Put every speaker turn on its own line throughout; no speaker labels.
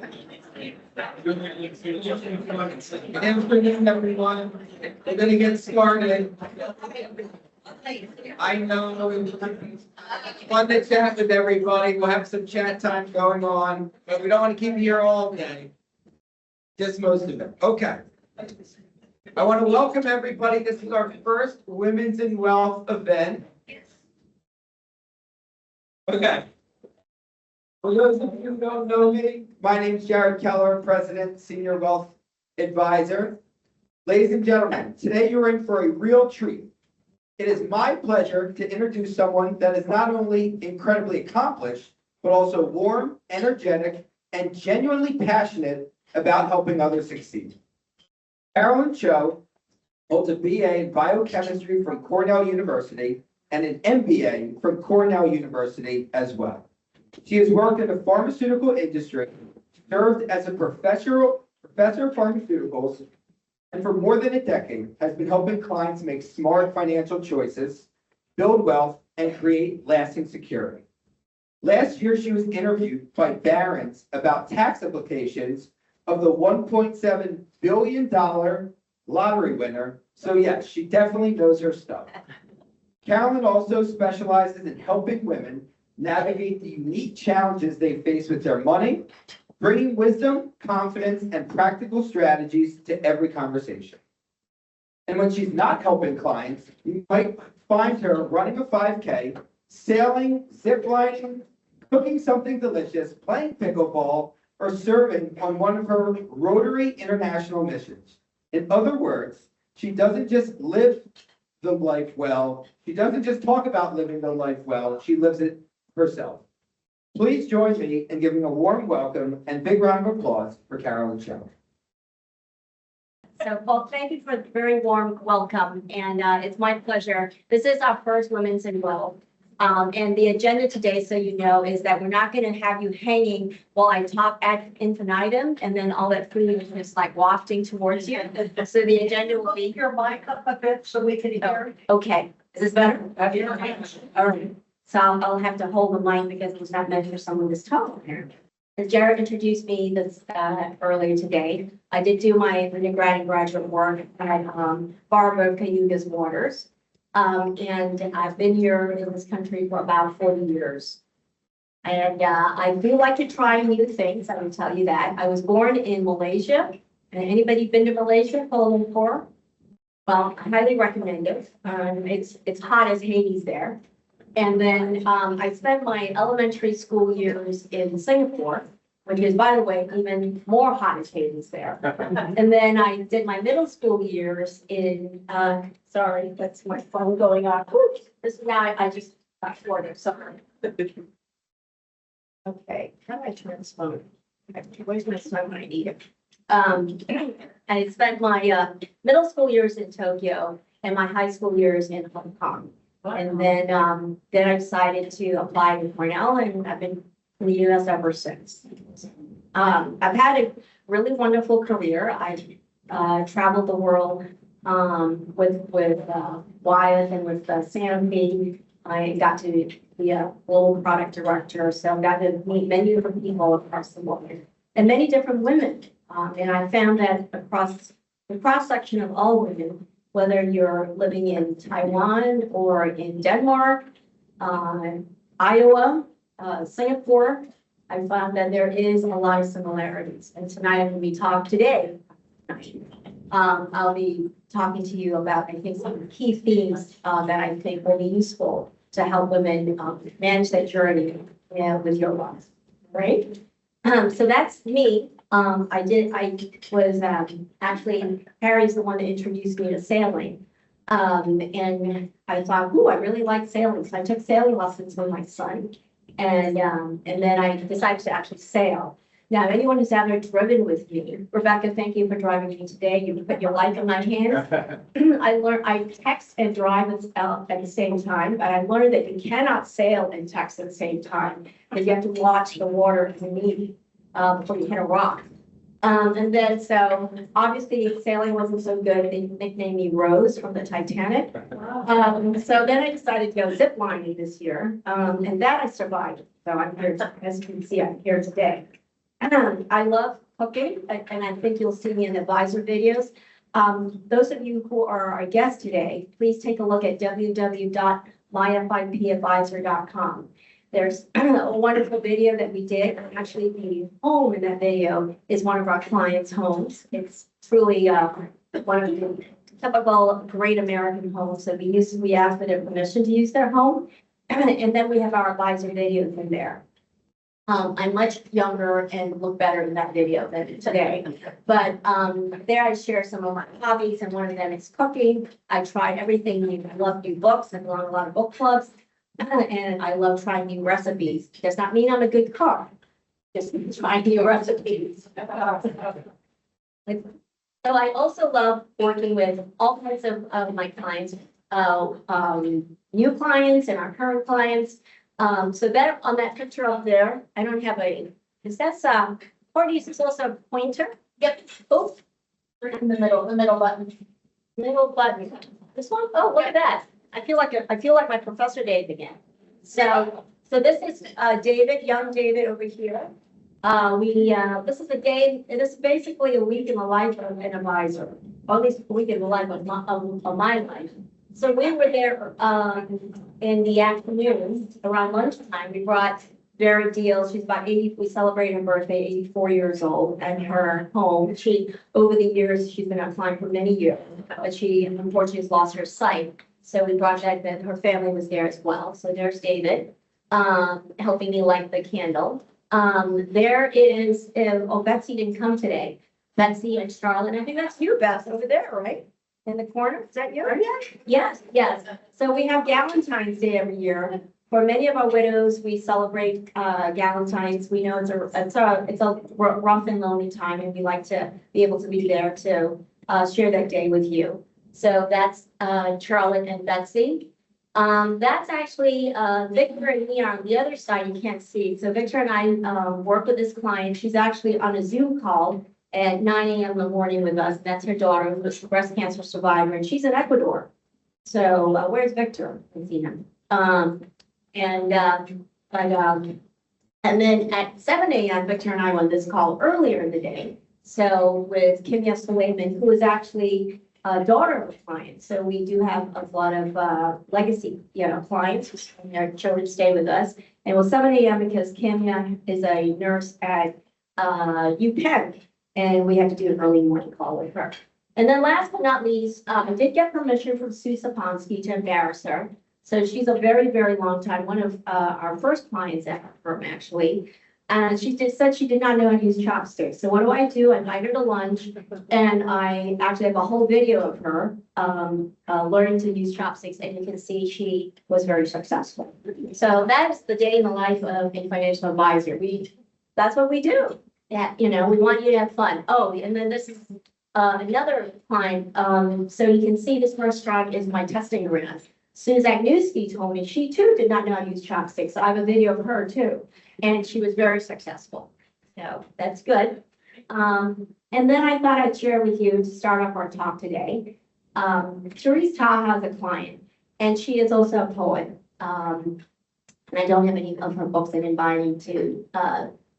Good afternoon, everyone. We're gonna get started. I know it's fun to chat with everybody. We'll have some chat time going on, but we don't want to keep you here all day. Just most of it. Okay. I want to welcome everybody. This is our first Women's in Wealth event. Okay. For those of you who don't know me, my name is Jared Keller, President, Senior Wealth Advisor. Ladies and gentlemen, today you're in for a real treat. It is my pleasure to introduce someone that is not only incredibly accomplished, but also warm, energetic, and genuinely passionate about helping others succeed. Carolyn Choh holds a BA in biochemistry from Cornell University and an MBA from Cornell University as well. She has worked in the pharmaceutical industry, served as a professor of pharmaceuticals, and for more than a decade has been helping clients make smart financial choices, build wealth, and create lasting security. Last year, she was interviewed by Barron's about tax implications of the $1.7 billion lottery winner. So yes, she definitely knows her stuff. Carolyn also specializes in helping women navigate the unique challenges they face with their money, bringing wisdom, confidence, and practical strategies to every conversation. And when she's not helping clients, you might find her running a 5K, sailing, ziplining, cooking something delicious, playing pickleball, or serving on one of her Rotary International missions. In other words, she doesn't just live the life well. She doesn't just talk about living the life well. She lives it herself. Please join me in giving a warm welcome and big round of applause for Carolyn Choh.
So, Paul, thank you for the very warm welcome, and it's my pleasure. This is our first Women's in Wealth, and the agenda today, so you know, is that we're not going to have you hanging while I talk ad infinitum, and then all that food is just like wafting towards you. So the agenda will be
your mic up a bit so we can hear.
Okay. Is this better? All right. So I'll have to hold the mic because it was not meant for someone this tall here. As Jared introduced me this earlier today, I did do my undergrad and graduate work at Barbara Cayuga's Waters. And I've been here in this country for about 40 years. And I do like to try new things, I will tell you that. I was born in Malaysia. And anybody been to Malaysia, Kuala Lumpur? Well, I highly recommend it. It's hot as Hades there. And then I spent my elementary school years in Singapore, which is, by the way, even more hot as Hades there. And then I did my middle school years in, sorry, that's my phone going off. Oops, this is now I just got shorter, sorry. Okay, how do I turn this phone? Where's my phone when I need it? I spent my middle school years in Tokyo and my high school years in Hong Kong. And then I decided to apply to Cornell, and I've been in the U.S. ever since. I've had a really wonderful career. I've traveled the world with Wyeth and with Sanofi. I got to be a global product director, so I got to meet many different people across the world and many different women. And I found that across the cross-section of all women, whether you're living in Taiwan or in Denmark, Iowa, Singapore, I found that there is a lot of similarities. And tonight I'm going to be I'll be talking to you about, I think, some key themes that I think will be useful to help women manage that journey with your life, right? So that's me. I was actually, Harry's the one that introduced me to sailing. And I thought, I really like sailing. So I took sailing lessons with my son. And then I decided to actually sail. Now, anyone who's ever driven with me, Rebecca, thank you for driving me today. You put your life in my hands. I text and drive at the same time, but I learned that you cannot sail and text at the same time, because you have to watch the water beneath before you hit a rock. And then, so obviously sailing wasn't so good. They nicknamed me Rose from the Titanic. So then I decided to go zip lining this year, and that I survived. So I'm here, as you can see, I'm here today. I love cooking, and I think you'll see me in advisor videos. Those of you who are our guests today, please take a look at www.myfipadvisor.com. There's a wonderful video that we did. Actually, the home in that video is one of our clients' homes. It's truly one of the typical great American homes. So we asked for their permission to use their home. And then we have our advisor videos in there. I'm much younger and look better in that video than today. But there I share some of my hobbies, and one of them is cooking. I try everything. I love new books. I belong to a lot of book clubs. And I love trying new recipes. Does not mean I'm a good cook. Just trying new recipes. So I also love working with all kinds of my clients, new clients and our current clients. So that on that picture up there, I don't have is that Courtney's is also a pointer? Yep, both. In the middle button. Middle button. This one? Oh, look at that. I feel like my Professor Dave again. So this is David, young David over here. This is a day, it is basically a week in the life of an advisor, or at least a week in the life of my life. So we were there in the afternoon, around lunchtime. We brought Vera Deal. She's about 80. We celebrated her birthday, 84 years old, and her home. Over the years, she's been on client for many years, but she unfortunately has lost her sight. So we brought that her family was there as well. So there's David helping me light the candle. There is, Betsy didn't come today. Betsy and Charlotte, I think that's you, Beth, over there, right? In the corner, is that you? Yes, yes. So we have Galentine's Day every year. For many of our widows, we celebrate Galentine's. We know it's a rough and lonely time, and we like to be able to be there to share that day with you. So that's Charlotte and Betsy. That's actually Victor and me are on the other side. You can't see. So Victor and I work with this client. She's actually on a Zoom call at 9 a.m. in the morning with us. That's her daughter, who's a breast cancer survivor, and she's in Ecuador. So where's Victor? I see him. And then at 7 a.m., Victor and I won this call earlier in the day. So with Kimya Suleiman, who is actually a daughter of a client. So we do have a lot of legacy, clients and their children stay with us. And it was 7 a.m. because Kimya is a nurse at UPenn. And we had to do an early morning call with her. And then last but not least, I did get permission from Sue Saponsky to embarrass her. So she's a very, very long time, one of our first clients at our firm, actually. And she said she did not know how to use chopsticks. So what do? I invite her to lunch, and I actually have a whole video of her learning to use chopsticks, and you can see she was very successful. So that's the day in the life of a financial advisor. That's what we do. Yeah, we want you to have fun. Oh, and then this is another client. So you can see this restaurant is my testing arena. Susan Agniewski told me she too did not know how to use chopsticks. So I have a video of her too, and she was very successful. So that's good. And then I thought I'd share with you to start off our talk today. Therese Ta has a client, and she is also a poet. And I don't have any of her books I didn't buy any to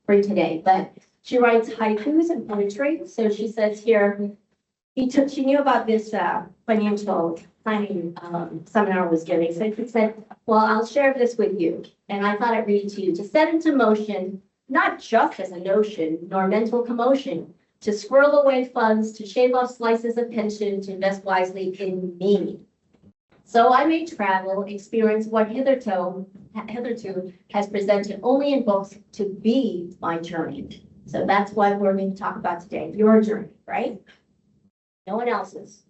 bring today, but she writes haikus and poetry. So she says here, she knew about this financial planning seminar I was giving. So she said, well, I'll share this with you. And I thought I'd read it to you. To set into motion, not just as a notion, nor mental commotion, to squirrel away funds, to shave off slices of pension, to invest wisely in me. So I may travel, experience what hitherto has presented only in books to be my journey. So that's what we're going to talk about today, your journey, right? No one else's.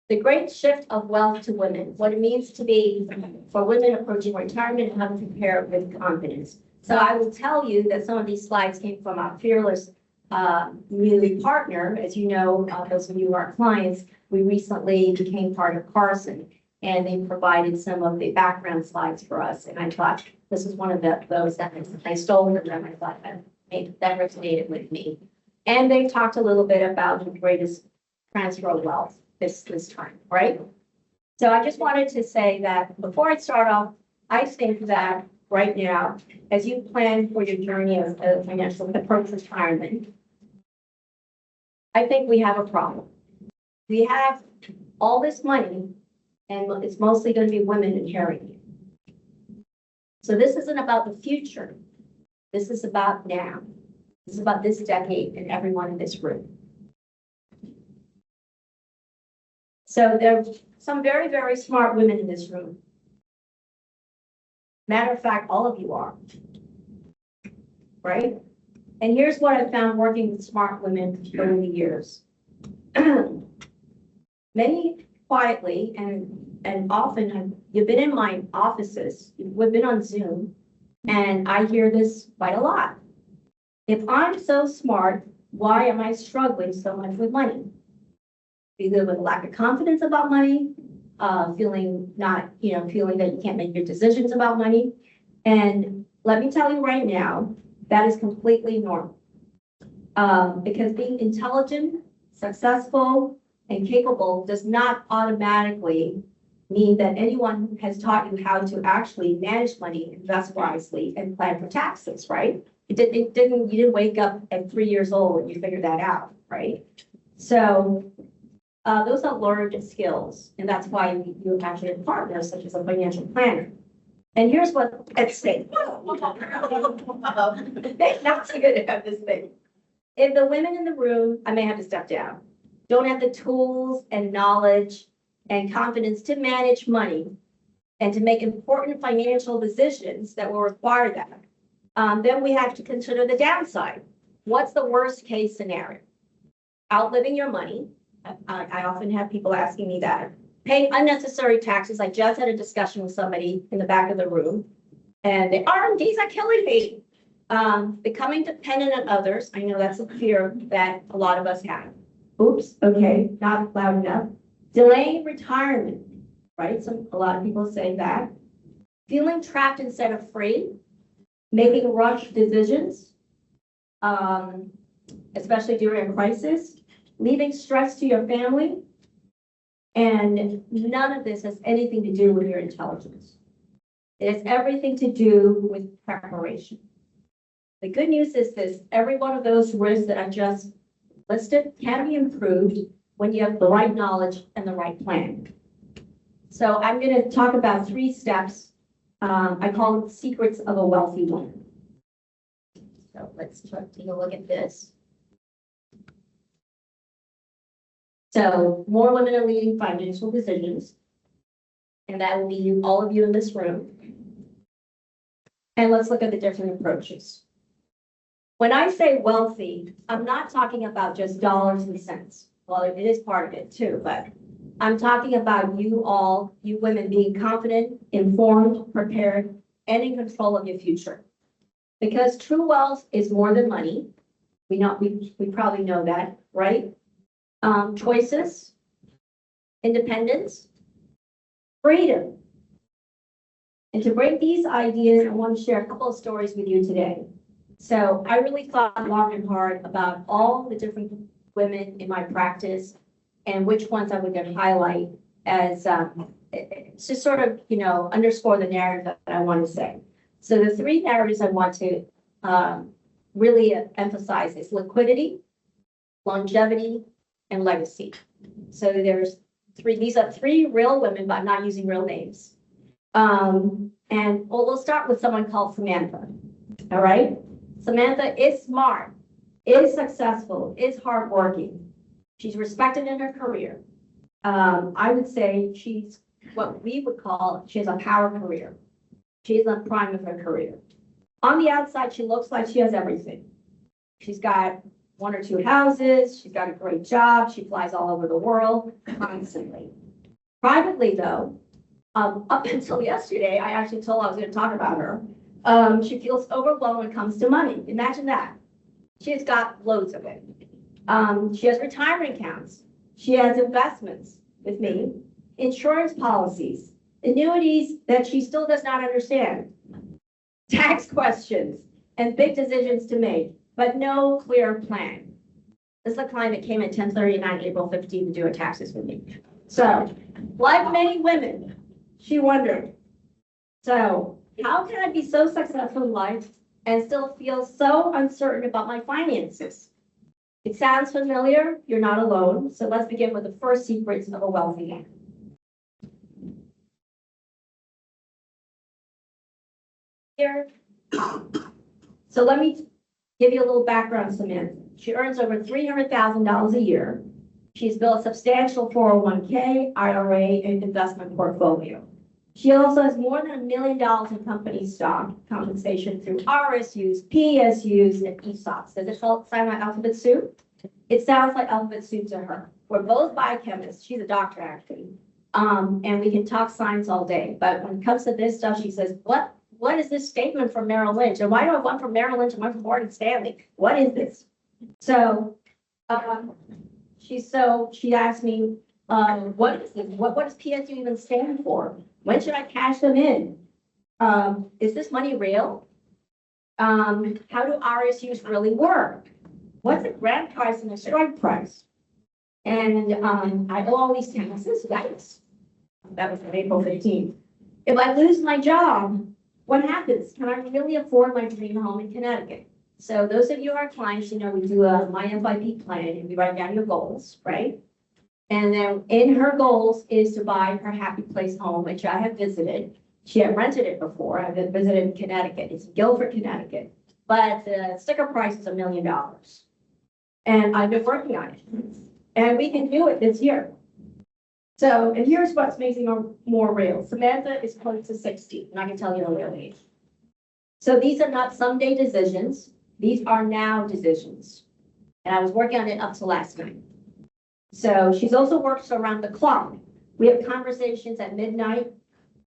The great shift of wealth to women, what it means to be for women approaching retirement and how to prepare with confidence. So I will tell you that some of these slides came from our fearless community partner. As you know, those of you who are clients, we recently became part of Carson, and they provided some of the background slides for us. And I thought this was one of those that I stole from them. I thought that resonated with me. And they talked a little bit about the greatest transfer of wealth this time, right? So I just wanted to say that before I start off, I think that right now, as you plan for your journey of financial approach retirement, I think we have a problem. We have all this money, and it's mostly going to be women inheriting it. So this isn't about the future. This is about now. This is about this decade and everyone in this room. So there are some very, very smart women in this room. Matter of fact, all of you are, right? And here's what I found working with smart women over the years. Many quietly and often you've been in my offices, we've been on Zoom, and I hear this quite a lot. If I'm so smart, why am I struggling so much with money? Either with a lack of confidence about money, feeling that you can't make your decisions about money. And let me tell you right now, that is completely normal. Because being intelligent, successful, and capable does not automatically mean that anyone has taught you how to actually manage money, invest wisely, and plan for taxes, right? You didn't wake up at 3 years old and you figured that out, right? So those are learned skills, and that's why you actually have partners such as a financial planner. And here's what at stake. Not so good to have this thing. If the women in the room, I may have to step down, don't have the tools and knowledge and confidence to manage money and to make important financial decisions that will require that, then we have to consider the downside. What's the worst case scenario? Outliving your money. I often have people asking me that. Paying unnecessary taxes. I just had a discussion with somebody in the back of the room, and the R&Ds are killing me. Becoming dependent on others. I know that's a fear that a lot of us have. Oops, okay, not loud enough. Delaying retirement, right? So a lot of people say that. Feeling trapped instead of free. Making rushed decisions, especially during a crisis. Leaving stress to your family. And none of this has anything to do with your intelligence. It has everything to do with preparation. The good news is this, every one of those risks that I just listed can be improved when you have the right knowledge and the right plan. So I'm going to talk about 3 steps. I call them secrets of a wealthy woman. So let's take a look at this. So more women are leading financial decisions, and that will be all of you in this room. And let's look at the different approaches. When I say wealthy, I'm not talking about just dollars and cents. Well, it is part of it too, but I'm talking about you women being confident, informed, prepared, and in control of your future. Because true wealth is more than money. We probably know that, right? Choices, independence, freedom. And to break these ideas, I want to share a couple of stories with you today. So I really thought long and hard about all the different women in my practice and which ones I would highlight as to sort of, underscore the narrative that I want to say. So the 3 narratives I want to really emphasize is liquidity, longevity, and legacy. So there's 3, these are 3 real women, but I'm not using real names. And we'll start with someone called Samantha. All right. Samantha is smart, is successful, is hardworking. She's respected in her career. I would say she's what we would call, she has a power career. She's in the prime of her career. On the outside, she looks like she has everything. She's got 1 or 2 houses. She's got a great job. She flies all over the world constantly. Privately, though, up until yesterday, I actually told her I was going to talk about her. She feels overwhelmed when it comes to money. Imagine that. She's got loads of it. She has retirement accounts. She has investments with me, insurance policies, annuities that she still does not understand, tax questions, and big decisions to make, but no clear plan. This is a client that came at 10:39, April 15 to do her taxes with me. So, like many women, she wondered. So, How can I be so successful in life and still feel so uncertain about my finances? It sounds familiar. You're not alone. So let's begin with the first secrets of a wealthy man. Here. So let me give you a little background, Samantha. She earns over $300,000 a year. She's built a substantial 401k, IRA, and investment portfolio. She also has more than $1 million in company stock compensation through RSUs, PSUs, and ESOPs. Does it sound like alphabet soup? It sounds like alphabet soup to her. We're both biochemists. She's a doctor, actually. And we can talk science all day. But when it comes to this stuff, she says, what is this statement from Merrill Lynch? And why do I want from Merrill Lynch and one from Morgan Stanley? What is this? So, she asked me, what is this? What does PSU even stand for? When should I cash them in? Is this money real? How do RSUs really work? What's a grant price and a strike price? And I owe all these taxes, yikes. That was on April 15th. If I lose my job, what happens? Can I really afford my dream home in Connecticut? So those of you who are clients, you know, we do a My FIP plan and we write down your goals, right? And then in her goals is to buy her happy place home, which I have visited. She had rented it before. I've visited in Connecticut. It's Guilford, Connecticut. But the sticker price is $1 million. And I've been working on it. And we can do it this year. So, and here's what's making her more real. Samantha is close to 60, and I can tell you her real age. So these are not someday decisions. These are now decisions. And I was working on it up to last night. So she's also works around the clock. We have conversations at midnight,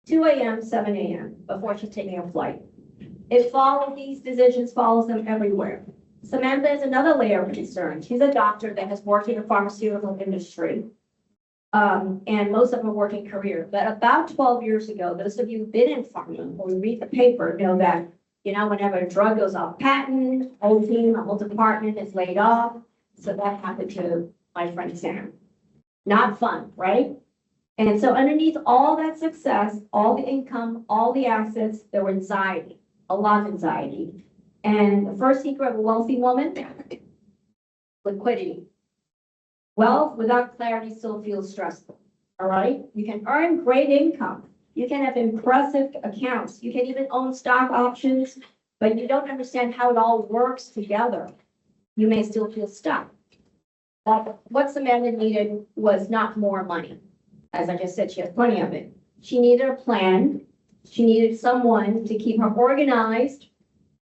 2 a.m., 7 a.m. before she's taking a flight. These decisions follows them everywhere. Samantha is another layer of concern. She's a doctor that has worked in the pharmaceutical industry. And most of them are working career. But about 12 years ago, those of you who've been in pharma or read the paper know that, you know, whenever a drug goes off patent, whole team, a whole department is laid off. So that happened to my friend Sam. Not fun, right? And so underneath all that success, all the income, all the assets, there were anxiety, a lot of anxiety. And the first secret of a wealthy woman, liquidity. Wealth without clarity still feels stressful, all right? You can earn great income. You can have impressive accounts. You can even own stock options, but you don't understand how it all works together. You may still feel stuck. What Samantha needed was not more money. As I just said, she has plenty of it. She needed a plan. She needed someone to keep her organized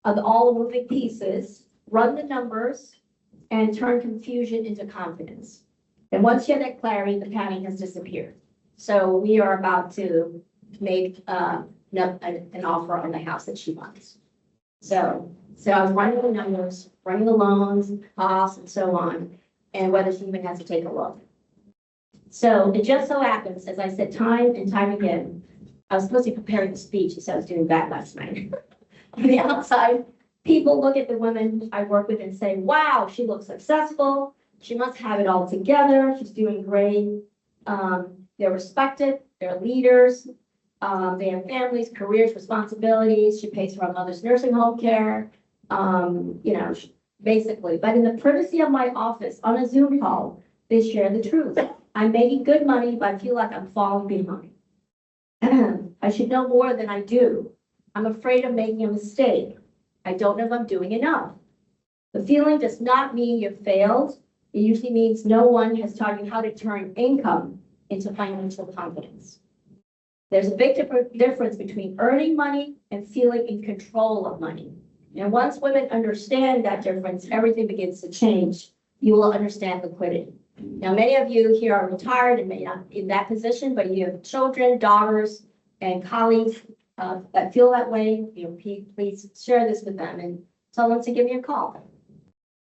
of all the moving pieces, run the numbers, and turn confusion into confidence. And once she had that clarity, the panic has disappeared. So we are about to make an offer on the house that she wants. So I was running the numbers, running the loans, costs, and so on, and whether she even has to take a look. So it just so happens, as I said time and time again, I was supposed to be preparing the speech, so I was doing that last night. On the outside, people look at the women I work with and say, wow, she looks successful. She must have it all together. She's doing great. They're respected. They're leaders. They have families, careers, responsibilities. She pays for her mother's nursing home care. You know, basically. But in the privacy of my office on a Zoom call, they share the truth. I'm making good money, but I feel like I'm falling behind. I should know more than I do. I'm afraid of making a mistake. I don't know if I'm doing enough. The feeling does not mean you've failed. It usually means no one has taught you how to turn income into financial confidence. There's a big difference between earning money and feeling in control of money. And once women understand that difference, everything begins to change. You will understand liquidity. Now, many of you here are retired and may not in that position, but you have children, daughters, and colleagues that feel that way. You know, please share this with them and tell them to give me a call.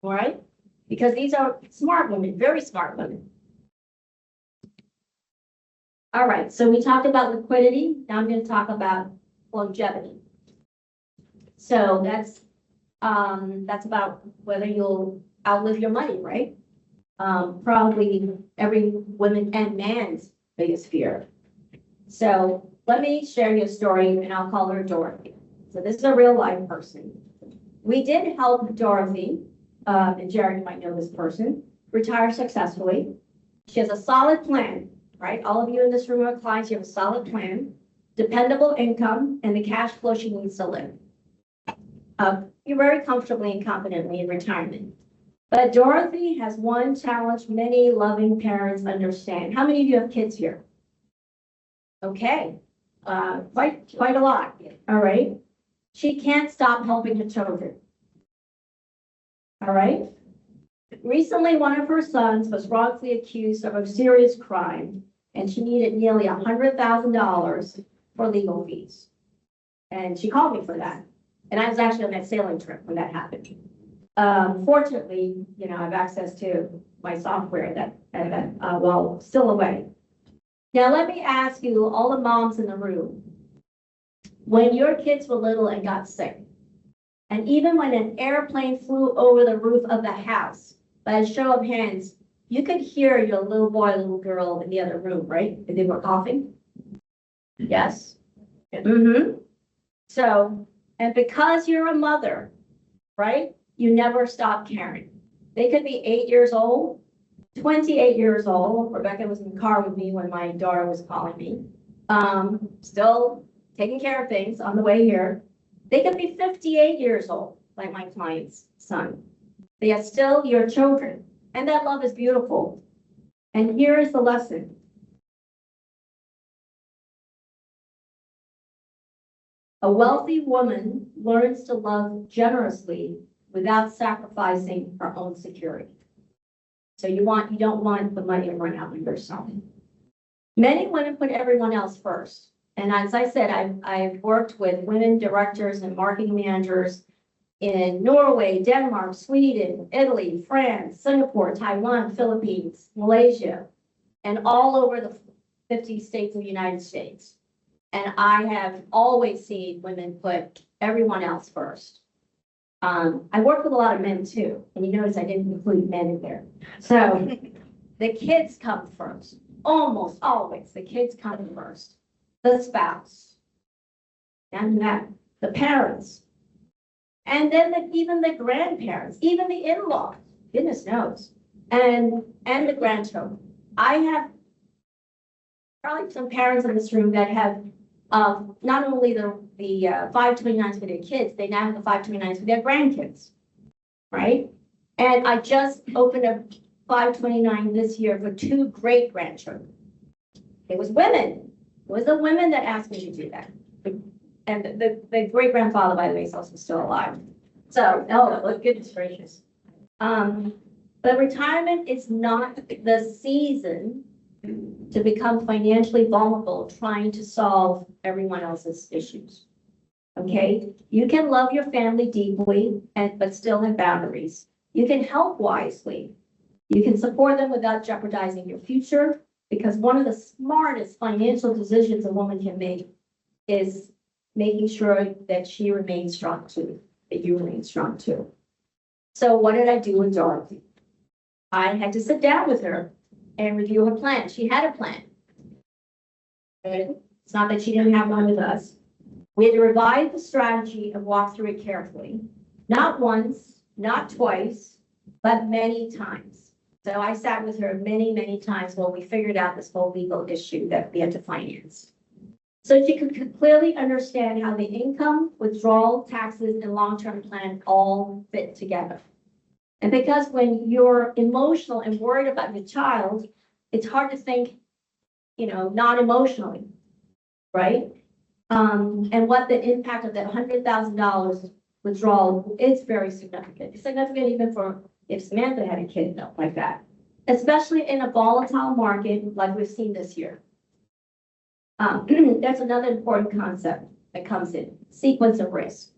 All right? Because these are smart women, very smart women. All right, so we talked about liquidity. Now I'm going to talk about longevity. So that's about whether you'll outlive your money, right? Probably every woman and man's biggest fear. So let me share you a story, and I'll call her Dorothy. So this is a real life person. We did help Dorothy, and Jared, you might know this person, retire successfully. She has a solid plan, right? All of you in this room are clients, you have a solid plan, dependable income, and the cash flow she needs to live. You're very comfortably and confidently in retirement. But Dorothy has one challenge many loving parents understand. How many of you have kids here? Okay, quite a lot, all right? She can't stop helping her children. All right? Recently, one of her sons was wrongfully accused of a serious crime, and she needed nearly $100,000 for legal fees. And she called me for that. And I was actually on that sailing trip when that happened. Fortunately, you know, I have access to my software while still away. Now, let me ask you, all the moms in the room, when your kids were little and got sick, and even when an airplane flew over the roof of the house, by a show of hands, you could hear your little boy, little girl in the other room, right? If they were coughing? Yes? Mm-hmm. So, and because you're a mother, right? You never stop caring. They could be 8 years old, 28 years old. Rebecca was in the car with me when my daughter was calling me. Still taking care of things on the way here. They could be 58 years old, like my client's son. They are still your children. And that love is beautiful. And here is the lesson. A wealthy woman learns to love generously without sacrificing her own security. So you don't want the money to run out of yourself. Many women put everyone else first. And as I said, I've worked with women directors and marketing managers in Norway, Denmark, Sweden, Italy, France, Singapore, Taiwan, Philippines, Malaysia, and all over the 50 states of the United States. And I have always seen women put everyone else first. I work with a lot of men too, and you notice I didn't include men in there. So the kids come first, almost always. The kids come first, the spouse, and that the parents, and then even the grandparents, even the in-laws. Goodness knows, and the grandchildren. I have probably some parents in this room that have not only the 529s for their kids, they now have the 529s for their grandkids, right? And I just opened a 529 this year for 2 great grandchildren. It was women. It was the women that asked me to do that. And the great grandfather, by the way, is also still alive. So, oh, goodness gracious. But retirement is not the season to become financially vulnerable, trying to solve everyone else's issues. Okay, you can love your family deeply but still have boundaries. You can help wisely. You can support them without jeopardizing your future, because one of the smartest financial decisions a woman can make is making sure that she remains strong too, that you remain strong too. So what did I do with Dorothy? I had to sit down with her and review her plan. She had a plan. It's not that she didn't have one with us. We had to revise the strategy and walk through it carefully. Not once, not twice, but many times. So I sat with her many, many times while we figured out this whole legal issue that we had to finance. So she could clearly understand how the income, withdrawal, taxes, and long-term plan all fit together. And because when you're emotional and worried about your child, it's hard to think, non-emotionally, right? And what the impact of that $100,000 withdrawal is very significant. It's significant even for if Samantha had a kid like that, especially in a volatile market like we've seen this year. That's another important concept that comes in, sequence of risk.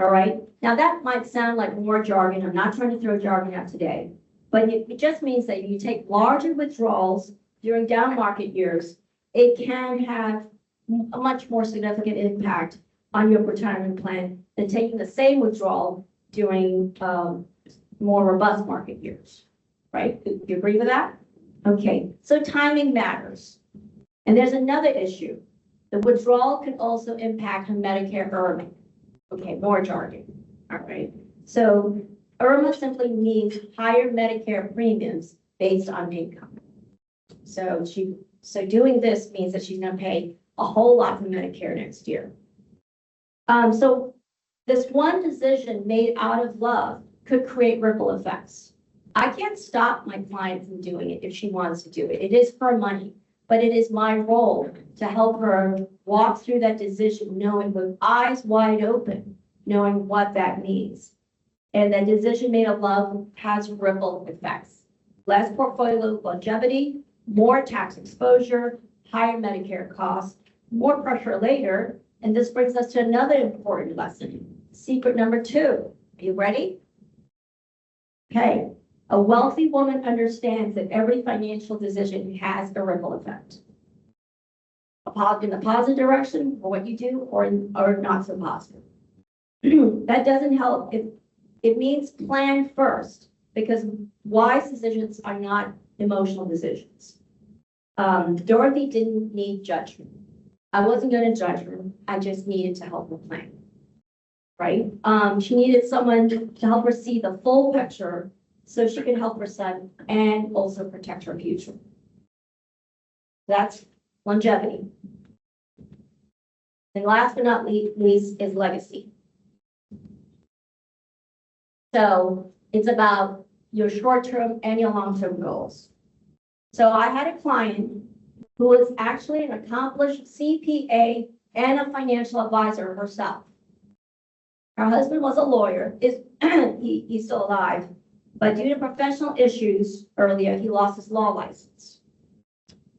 All right. Now that might sound like more jargon. I'm not trying to throw jargon out today, but it just means that if you take larger withdrawals during down market years, it can have a much more significant impact on your retirement plan than taking the same withdrawal during more robust market years, right? Do you agree with that? Okay, so timing matters. And there's another issue. The withdrawal can also impact her Medicare earning. Okay, more jargon. All right. So IRMA simply means higher Medicare premiums based on income. So doing this means that she's going to pay a whole lot for Medicare next year. So this one decision made out of love could create ripple effects. I can't stop my client from doing it if she wants to do it. It is her money, but it is my role to help her walk through that decision, knowing with eyes wide open, knowing what that means. And that decision made of love has ripple effects. Less portfolio longevity, more tax exposure, higher Medicare costs, more pressure later. And this brings us to another important lesson. Secret number 2. Are you ready? Okay. A wealthy woman understands that every financial decision has a ripple effect. In the positive direction for what you do or not so positive. That doesn't help. It means plan first because wise decisions are not emotional decisions. Dorothy didn't need judgment. I wasn't going to judge her. I just needed to help her plan. Right? She needed someone to help her see the full picture so she can help her son and also protect her future. That's longevity. And last but not least is legacy. So it's about your short-term and your long-term goals. So I had a client who was actually an accomplished CPA and a financial advisor herself. Her husband was a lawyer. He's still alive, but due to professional issues earlier, he lost his law license.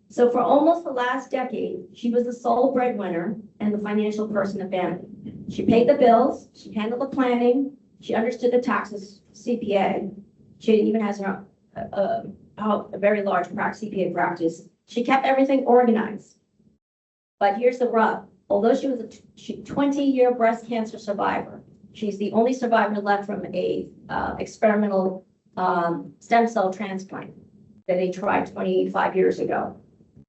So for almost the last decade, she was the sole breadwinner and the financial person of the family. She paid the bills, she handled the planning, she understood the taxes, CPA. She even has her a very large CPA practice. She kept everything organized. But here's the rub. Although she was a 20-year breast cancer survivor, she's the only survivor left from a experimental stem cell transplant that they tried 25 years ago.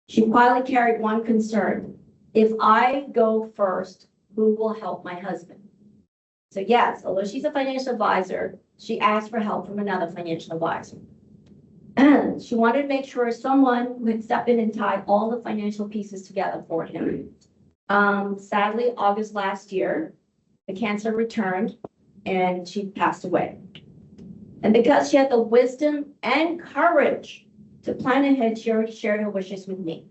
She quietly carried one concern. If I go first, who will help my husband? So yes, although she's a financial advisor, she asked for help from another financial advisor. She wanted to make sure someone would step in and tie all the financial pieces together for him. Sadly, August last year, the cancer returned and she passed away. And because she had the wisdom and courage to plan ahead, she already shared her wishes with me.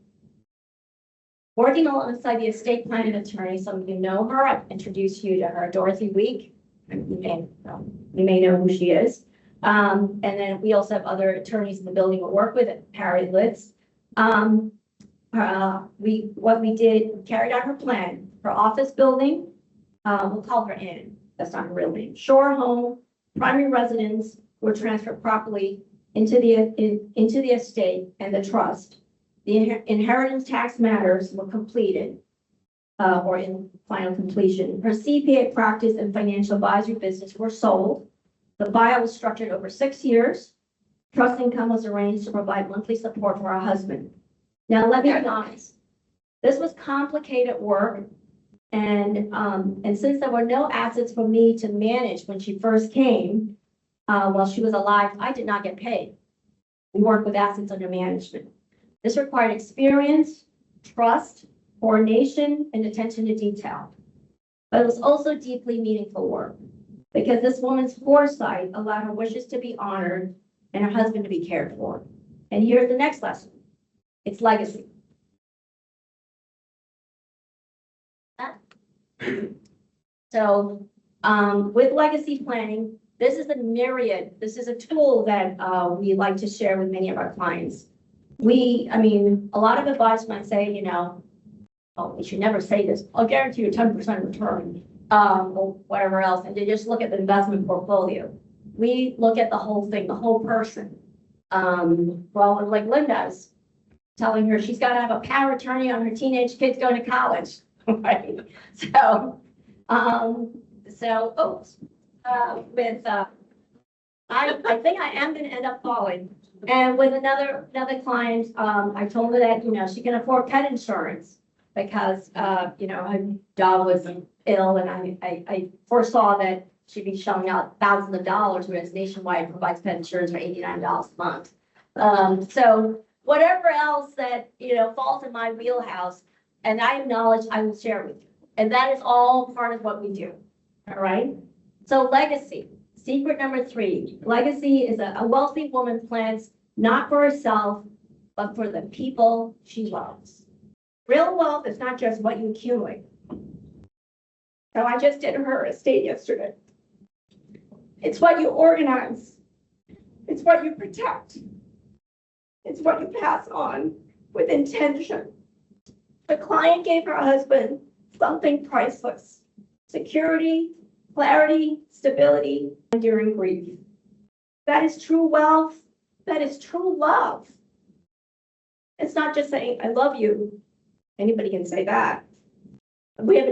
Working alongside the estate planning attorney, some of you know her, I've introduced you to her, Dorothy Week. You may know who she is. And then we also have other attorneys in the building we work with, Harry Litz. What we did, carried out her plan. Her office building, we'll call her Ann. That's not her real name. Shore home, primary residence were transferred properly into the estate and the trust. The inheritance tax matters were completed or in final completion. Her CPA practice and financial advisory business were sold. The buyout was structured over 6 years. Trust income was arranged to provide monthly support for her husband. Now, let me be honest. This was complicated work. And since there were no assets for me to manage when she first came, while she was alive, I did not get paid. We work with assets under management. This required experience, trust, coordination, and attention to detail. But it was also deeply meaningful work because this woman's foresight allowed her wishes to be honored and her husband to be cared for. And here's the next lesson. It's legacy. So with legacy planning, this is a tool that we like to share with many of our clients. A lot of advice might say, oh, we should never say this. I'll guarantee you a 10% return or whatever else. And they just look at the investment portfolio. We look at the whole thing, the whole person. Well, like Linda's telling her she's got to have a power attorney on her teenage kids going to college, right? I think I am going to end up calling. And with another client, I told her that, she can afford pet insurance. because, her dog was ill and I foresaw that she'd be shelling out thousands of dollars, whereas Nationwide provides pet insurance for $89 a month. So whatever else that, falls in my wheelhouse, and I acknowledge, I will share it with you. And that is all part of what we do, all right? So legacy, secret number 3, legacy is a wealthy woman plans not for herself, but for the people she loves. Real wealth is not just what you accumulate. So I just did her estate yesterday. It's what you organize. It's what you protect. It's what you pass on with intention. The client gave her husband something priceless: security, clarity, stability, during grief. That is true wealth. That is true love. It's not just saying, I love you. Anybody can say that. We have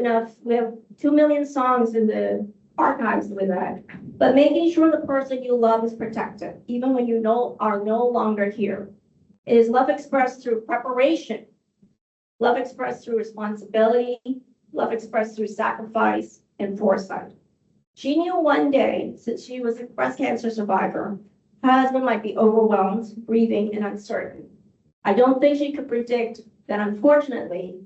2 million songs in the archives with that. But making sure the person you love is protected, even when you are no longer here. It is love expressed through preparation, love expressed through responsibility, love expressed through sacrifice and foresight. She knew one day, since she was a breast cancer survivor, her husband might be overwhelmed, grieving, and uncertain. I don't think she could predict that, unfortunately,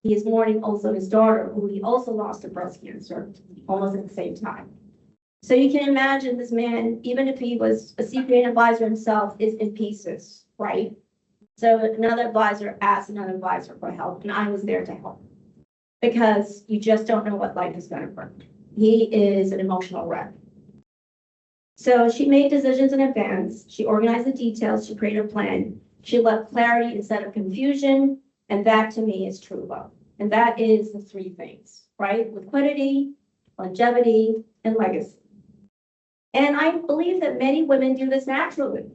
he is mourning also his daughter, who he also lost to breast cancer, almost at the same time. So you can imagine this man, even if he was a CPA advisor himself, is in pieces, right? So another advisor asked another advisor for help, and I was there to help. Because you just don't know what life is going to bring. He is an emotional wreck. So she made decisions in advance. She organized the details. She created a plan. She left clarity instead of confusion. And that to me is true love. And that is the 3 things, right? Liquidity, longevity, and legacy. And I believe that many women do this naturally.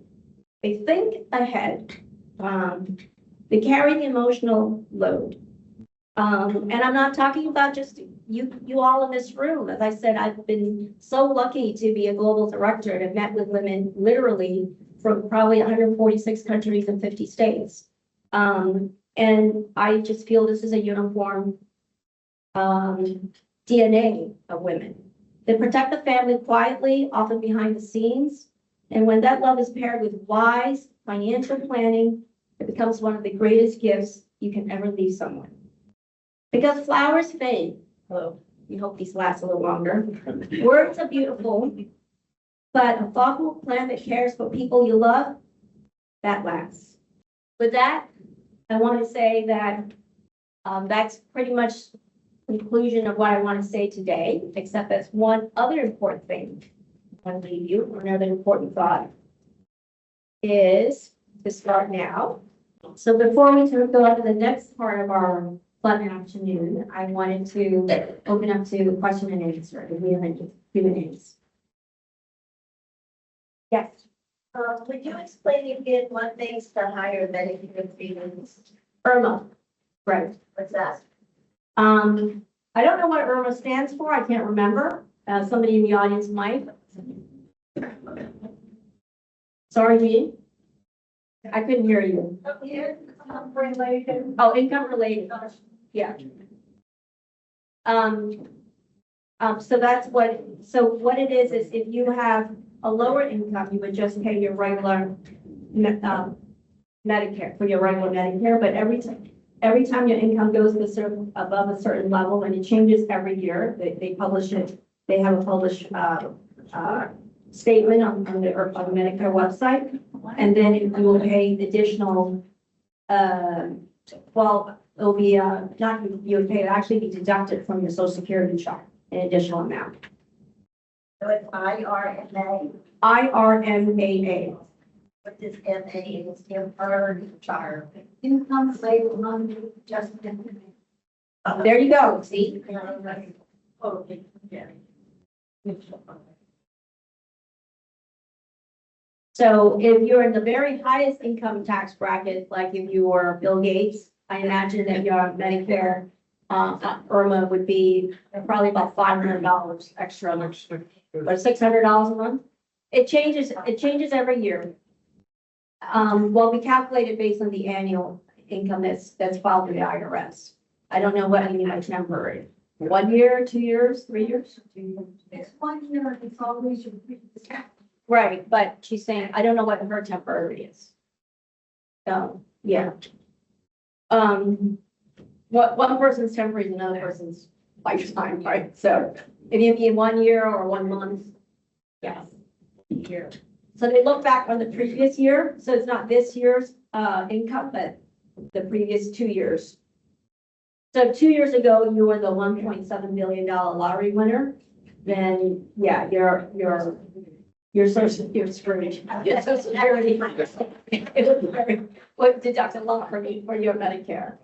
They think ahead. They carry the emotional load. And I'm not talking about just you all in this room. As I said, I've been so lucky to be a global director and have met with women literally from probably 146 countries and 50 states. And I just feel this is a uniform DNA of women. They protect the family quietly, often behind the scenes. And when that love is paired with wise financial planning, it becomes one of the greatest gifts you can ever leave someone. Because flowers fade. Hello. We hope these last a little longer. Words are beautiful, but a thoughtful plan that cares for people you love, that lasts. With that, I want to say that that's pretty much the conclusion of what I want to say today, except there's one other important thing I want to leave you, or another important thought, is to start now. So before we go on to the next part of our fun afternoon, I wanted to open up to question and answer. If we have any Q&As. Yes.
Would you explain again what makes the higher Medicare premiums?
Irma. Right.
What's that?
I don't know what Irma stands for. I can't remember. Somebody in the audience might. Sorry, Jean. I couldn't hear you.
Income related.
Oh, income related. Yeah. So that's what, so what it is if you have a lower income, you would just pay your regular Medicare, for your regular Medicare, but every time your income goes to above a certain level, and it changes every year, they publish it, they have a published statement on the Medicare website, and then you will pay the additional, well, it'll be, not, you would pay, it actually be deducted from your social security check, an additional amount.
So it's IRMA.
IRMAA.
What does MA is? Deferred income related monthly adjustment.
There you go, see?
Oh, yeah.
So if you're in the very highest income tax bracket, like if you were Bill Gates, I imagine that your Medicare, Irma would be probably about $500 extra a month, or $600 a month. It changes every year. Well, we calculate it based on the annual income that's filed with the IRS. I don't know what I mean by temporary. 1 year, 2 years, 3 years?
It's 1 year, it's always your previous.
Right, but she's saying, I don't know what her temporary is. So, yeah. What one person's temporary is another person's lifetime, right? So if you mean 1 year or 1 month, yes. Year. So they look back on the previous year, so it's not this year's income, but the previous 2 years. So 2 years ago, you were the $1.7 billion lottery winner. Then, yeah, you're social, you're screwed. Your social security. It would deduct a lot from you for your Medicare.